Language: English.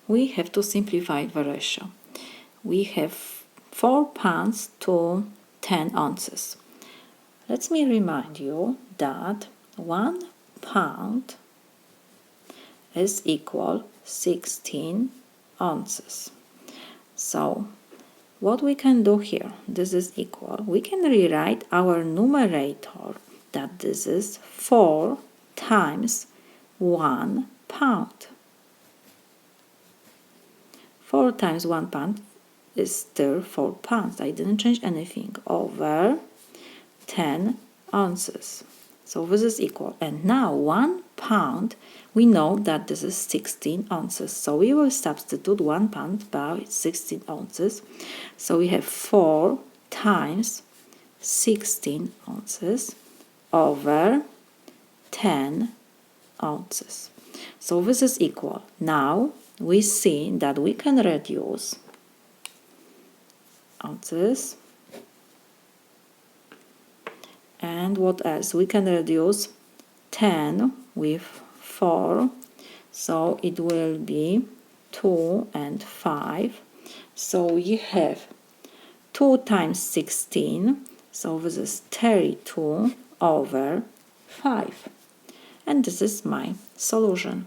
we have to simplify the ratio. We have 4 pounds to 10 ounces. Let me remind you that 1 pound is equal 16 ounces. So what we can do here, this is equal. We can rewrite our numerator that this is 4 times 1 pound. 4 times 1 pound is still 4 pounds. I didn't change anything. Over 10 ounces. So this is equal. And now 1 pound, we know that this is 16 ounces. So we will substitute 1 pound by 16 ounces. So we have 4 times 16 ounces over 10 ounces. So this is equal. Now we see that we can reduce ounces. And what else? We can reduce 10 with 4. So it will be 2 and 5. So we have 2 times 16. So this is 32 over 5. And this is my solution.